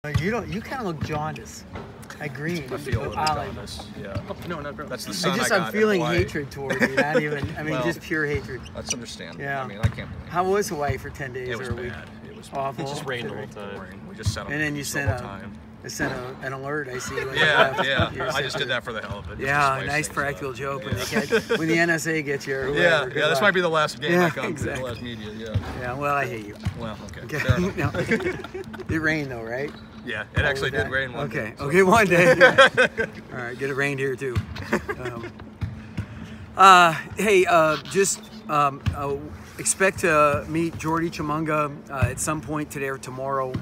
You don't. You kind of look jaundiced. I green. I feel a little jaundiced. Yeah. No, not That's the sun I got I'm feeling in Hawaii. hatred toward you. Not even. I mean, Well, just pure hatred. That's understandable. Yeah. I mean, I can't believe How was Hawaii for 10 days it was or a week? bad. It was Awful. It just rained the whole time. boring. We just sent them And then you sent time. an alert. I see. When you Yeah, left. yeah. You're I just sent did that for the hell of it. just to Yeah, spice nice things practical up. joke Yeah. when the NSA gets you. Or whoever. Yeah, Good yeah. This luck. might be the last game Yeah, I come to, exactly. the last media. Yeah. Yeah. Well, I hate you. Well, okay. Okay. Fair enough. No. It rained though, right? Yeah, it actually was did that? rain one Okay. day. so- Okay, one day. All right, get it rained here too. Hey, expect to meet Jordy Tshimanga at some point today or tomorrow,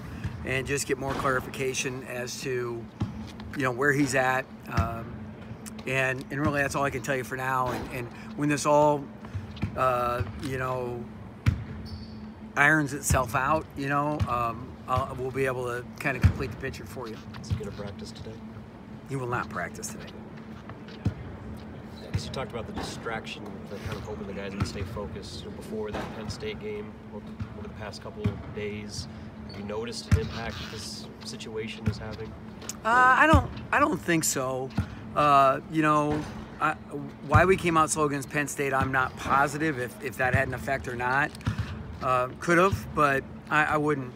and just get more clarification as to, where he's at. And really, that's all I can tell you for now. And when this all, irons itself out, we'll be able to kind of complete the picture for you. Is he going to practice today? He will not practice today. I guess you talked about the distraction, the kind of hoping the guys can stay focused before that Penn State game over the past couple of days. Have you noticed an impact this situation is having? I don't think so. Why we came out slow against Penn State, I'm not positive if that had an effect or not. Could have, but I wouldn't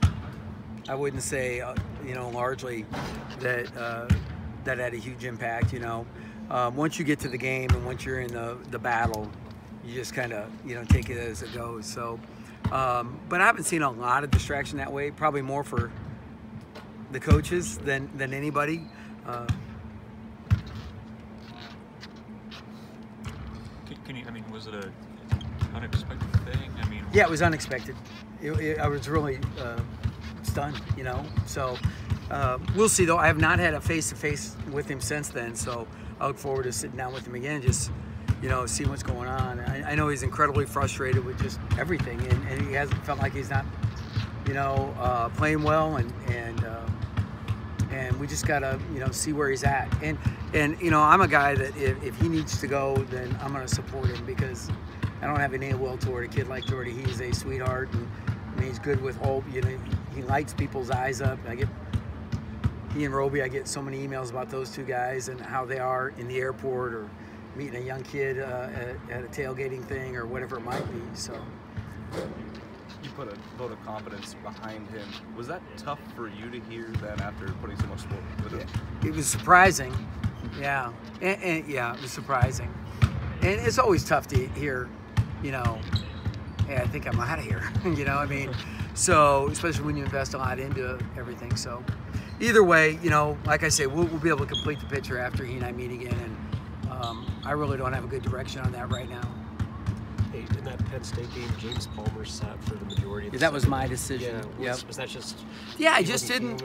say largely that that had a huge impact. Once you get to the game and once you're in the battle, you just kind of take it as it goes. So, but I haven't seen a lot of distraction that way. Probably more for the coaches than anybody. Was it an unexpected thing? Yeah, it was unexpected. I was really stunned, So we'll see, though. I have not had a face-to-face with him since then, so I look forward to sitting down with him again, just, see what's going on. I know he's incredibly frustrated with just everything, and he hasn't felt like he's not, playing well, and we just gotta, see where he's at. And I'm a guy that if he needs to go, then I'm gonna support him, because I don't have any ill will toward a kid like Jordy. He's a sweetheart, and he's good with hope. He lights people's eyes up. He and Roby, I get so many emails about those two guys and how they are in the airport or meeting a young kid at a tailgating thing or whatever it might be. So. You put a vote of confidence behind him. Was that tough for you to hear then after putting so much support with him? It was surprising. Yeah. And it was surprising. And it's always tough to hear, hey, I think I'm out of here. So especially when you invest a lot into everything. So either way, like I say, we'll be able to complete the picture after he and I meet again. And I really don't have a good direction on that right now. Hey, in that Penn State game, James Palmer sat for the majority of the That was my decision. Yeah, was that just... Yeah, I just didn't,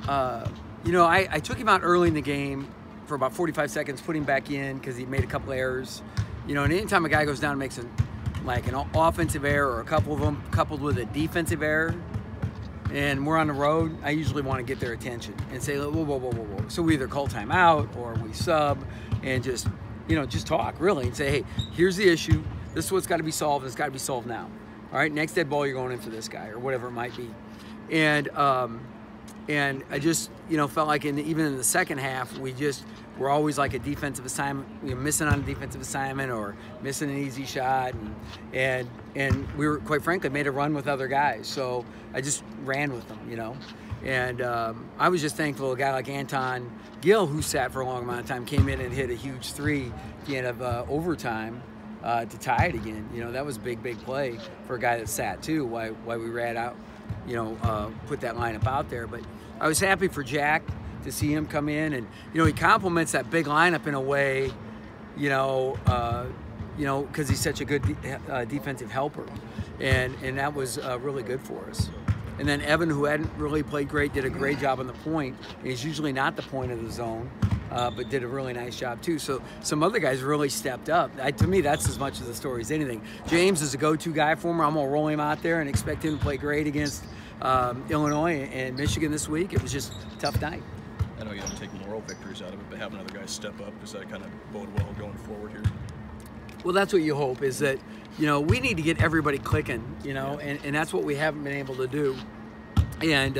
I took him out early in the game for about 45 seconds, put him back in because he made a couple errors. And anytime a guy goes down and makes an offensive error or a couple of them coupled with a defensive error, and we're on the road, I usually want to get their attention and say, whoa. So we either call timeout or we sub and just talk really and say, hey, here's the issue. This is what's got to be solved. It's got to be solved now. All right, next dead ball, you're going in for this guy or whatever it might be. And I just, felt like even in the second half, we're always like a defensive assignment. We're missing on a defensive assignment or missing an easy shot. And we were, quite frankly, made a run with other guys. So I just ran with them, And I was just thankful a guy like Anton Gill, who sat for a long amount of time, came in and hit a huge three at the end of overtime to tie it again. That was a big play for a guy that sat too, why we ran out, put that lineup out there. But I was happy for Jack to see him come in, and he complements that big lineup in a way, because he's such a good defensive helper, and that was really good for us. And then Evan, who hadn't really played great, did a great job on the point. He's usually not the point of the zone, but did a really nice job too. So some other guys really stepped up. To me, that's as much of the story as anything. James is a go-to guy for me. I'm gonna roll him out there and expect him to play great against Illinois and Michigan this week. It was just a tough night. I know you don't take moral victories out of it, but having other guys step up, does that kind of bode well going forward here? Well, that's what you hope, is that, we need to get everybody clicking, and that's what we haven't been able to do. And,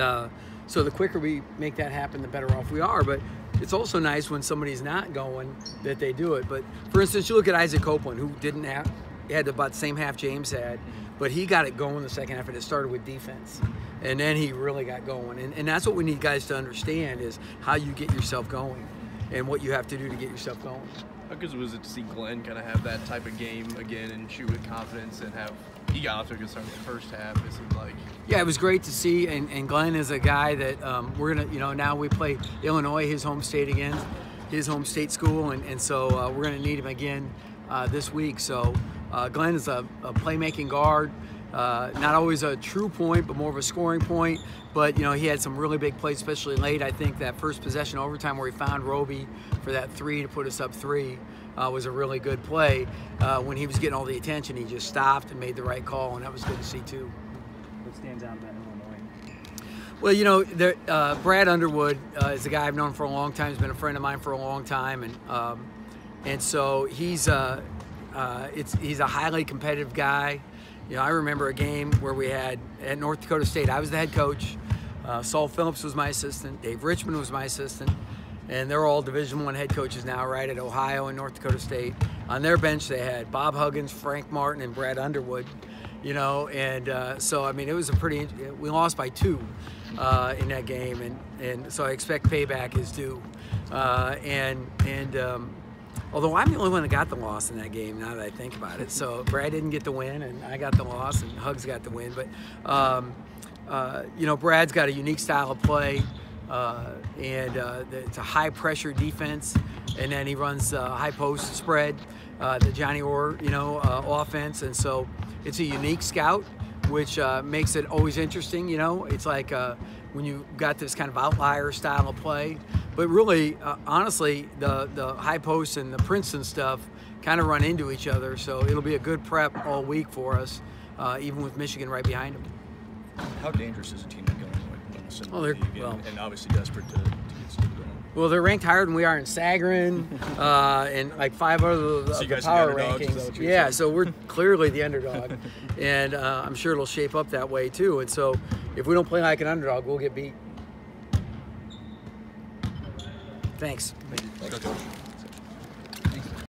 So the quicker we make that happen, the better off we are. But it's also nice when somebody's not going that they do it. But for instance, you look at Isaac Copeland, who didn't have, had about the same half James had, but he got it going the second half, and it started with defense. And then he really got going. And that's what we need guys to understand, is how you get yourself going and what you have to do to get yourself going. How good was it to see Glenn kind of have that type of game again and shoot with confidence and have, he got off to a good start in the first half, it seemed like. Yeah, it was great to see, and Glenn is a guy that we're going to, now we play Illinois, his home state again, his home state school, and so we're going to need him again this week. So Glenn is a playmaking guard, not always a true point, but more of a scoring point. But, he had some really big plays, especially late. I think that first possession overtime where he found Roby for that 3 to put us up 3 was a really good play. When he was getting all the attention, he just stopped and made the right call, and that was good to see too. What stands out about Illinois? Well, Brad Underwood is a guy I've known for a long time. He's been a friend of mine for a long time, and so he's a highly competitive guy. I remember a game where we had at North Dakota State. I was the head coach. Saul Phillips was my assistant. Dave Richmond was my assistant, and they're all Division I head coaches now, right at Ohio and North Dakota State. On their bench, they had Bob Huggins, Frank Martin, and Brad Underwood. And so I mean, it was we lost by 2 in that game, and so I expect payback is due. Although I'm the only one that got the loss in that game, now that I think about it. So Brad didn't get the win, and I got the loss, and Hugs got the win. But Brad's got a unique style of play, and it's a high-pressure defense, and then he runs high post spread, the Johnny Orr, offense, and so it's a unique scout, which makes it always interesting. It's like when you got this kind of outlier style of play. But really, honestly, the high post and the Princeton stuff kind of run into each other. So it'll be a good prep all week for us, even with Michigan right behind them. How dangerous is a team like Illinois? And obviously desperate to get stuff going. Well, they're ranked higher than we are in Sagarin and like 5 other of the power rankings. Yeah, so we're clearly the underdog, and I'm sure it'll shape up that way too. And so if we don't play like an underdog, we'll get beat. Thanks. Thank you.